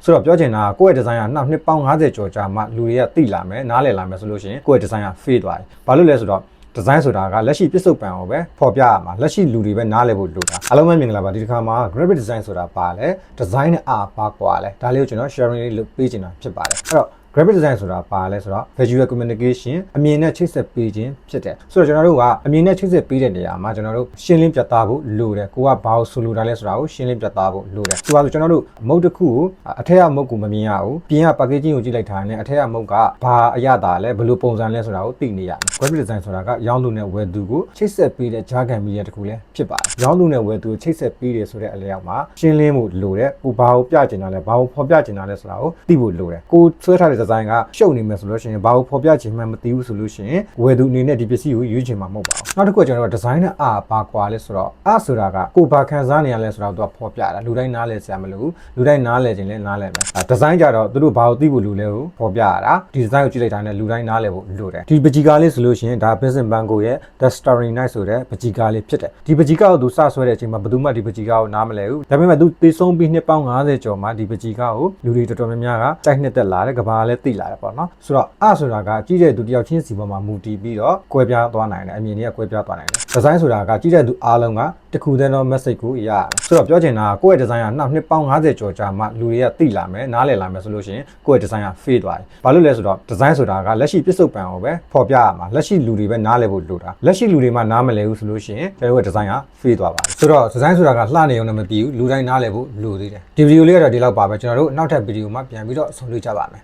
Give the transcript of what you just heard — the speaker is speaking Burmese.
ဆိုတော့ပြောချင်တာကိုယ့်ရဲ့ design ကနောက်နှစ်ပေါင်း50ကျော်ကြာမှလူတွေကသိလာမယ်နားလည်လာမယ်ဆိုလို့ရှိရင်ကိုယ့်ရဲ့ design က fade သွားတယ်ဘာလို့လဲဆိုတော့ design ဆိုတာကလက်ရှိပြစ္ဆုတ်ပံကိုပဲပေါ်ပြရမှာလက်ရှိလူတွေပဲနားလည်ဖို့လိုတာအားလုံးပဲမြင်လာပါဒီတစ်ခါမှာ graphic design ဆိုတာပါလဲ design နဲ့ပါကွာလဲဒါလေးကိုကျွန်တော် sharing လေးလုပ်ပေးချင်တာဖြစ်ပါတယ်အဲ့တော့ graphic design ဆိုတာပါလဲဆိုတော့ visual communication အမြင်နဲ့ချိတ်ဆက်ပေးခြင်းဖြစ်တယ်ဆိုတော့ကျွန်တော်တို့ကအမြင်နဲ့ချိတ်ဆက်ပေးတဲ့နေရာမှာကျွန်တော်တို့ရှင်းလင်းပြသဖို့လိုတယ်ကိုကဘာလို့ဆိုလိုတာလဲဆိုတာကိုရှင်းလင်းပြသဖို့လိုတယ်ဆိုပါဆိုကျွန်တော်တို့မုတ်တစ်ခုကိုအထက်ကမုတ်ကိုမမြင်ရဘူးပြင်က packaging ကိုကြည့်လိုက်တာနဲ့အထက်ကမုတ်ကဘာအရသာလဲဘယ်လိုပုံစံလဲဆိုတာကိုသိနေရမယ် graphic design ဆိုတာကရောင်းသူနဲ့ဝယ်သူကိုချိတ်ဆက်ပေးတဲ့ဂျာကန်မီဒီယာတစ်ခုလည်းဖြစ်ပါတယ်ရောင်းသူနဲ့ဝယ်သူကိုချိတ်ဆက်ပေးတယ်ဆိုတဲ့အလျောက်မှာရှင်းလင်းဖို့လိုတယ်ကိုဘာကိုပြချင်တာလဲဘာကိုဖော်ပြချင်တာလဲဆိုတာကိုသိဖို့လိုတယ်ကိုဆွဲထားတဲ့ design ကရှုပ်နေမယ်ဆိုလို့ရှိရင်ဘာကိုဖော်ပြချင်မှမသိဘူးဆိုလို့ရှိရင်ဝယ်သူအနေနဲ့ဒီပစ္စည်းကိုရွေးချင်မှာမဟုတ်ပါဘူးနောက်တစ်ခုကကျွန်တော်တို့ design နဲ့ဘာကွာလဲဆိုတော့ဆိုတာကကိုဘာခံစားနေရလဲဆိုတော့သူကဖော်ပြတာလူတိုင်းနားလည်စရာမလိုဘူးလူတိုင်းနားလည်ခြင်းလဲနားလည်မယ်design ကြတော့သူတို့ဘာကိုသိဖို့လိုလဲကိုဖော်ပြရတာဒီ design ကိုကြည့်လိုက်တာနဲ့လူတိုင်းနားလည်ဖို့လိုတယ်ဒီပကြီးကားလေးဆိုလို့ရှိရင်ဒါ Vincent Van Gogh ရဲ့ The Starry Night ဆိုတဲ့ပကြီးကားလေးဖြစ်တယ်ဒီပကြီးကားကိုသူစဆွဲတဲ့အချိန်မှာဘယ်သူမှဒီပကြီးကားကိုနားမလည်ဘူးဒါပေမဲ့သူသေဆုံးပြီးနှစ်ပေါင်း50ကျော်မှဒီပကြီးကားကိုလူတွေတော်တော်များများကကြိုက်နှစ်သက်လာတယ်ကဘာလည်းသိလာတယ်ပေါ့နော်ဆိုတော့ဆိုတာကကြီးတဲ့သူတယောက်ချင်းစီပေါ်မှာမူတည်ပြီးတော့ကွဲပြားသွားနိုင်တယ်အမြင်တွေကကွဲပြားသွားနိုင်တယ် design ဆိုတာကကြီးတဲ့သူအားလုံးကတခုတည်းသော message ကိုရရတယ်ဆိုတော့ပြောချင်တာကိုယ့်ရဲ့ design ကနောက်နှစ်ပေါင်း50ကျော်ကြာမှလူတွေကသိလာမယ်နားလည်လာမယ်ဆိုလို့ရှိရင်ကိုယ့်ရဲ့ design က fade သွားတယ်ဘာလို့လဲဆိုတော့ design ဆိုတာကလက်ရှိပြစ္ဆုတ်ပံကိုပဲပေါ်ပြရမှာလက်ရှိလူတွေပဲနားလည်ဖို့လိုတာလက်ရှိလူတွေမှနားမလည်ဘူးဆိုလို့ရှိရင်ကျွန်တော်ရဲ့ design က fade သွားပါတယ်ဆိုတော့ design ဆိုတာကလှနေအောင်လည်းမပြီးဘူးလူတိုင်းနားလည်ဖို့လိုသေးတယ်ဒီဗီဒီယိုလေးကတော့ဒီလောက်ပါပဲကျွန်တော်တို့နောက်ထပ်ဗီဒီယိုမှာပြန်ပြီးတော့ဆုံတွေ့ကြပါမယ်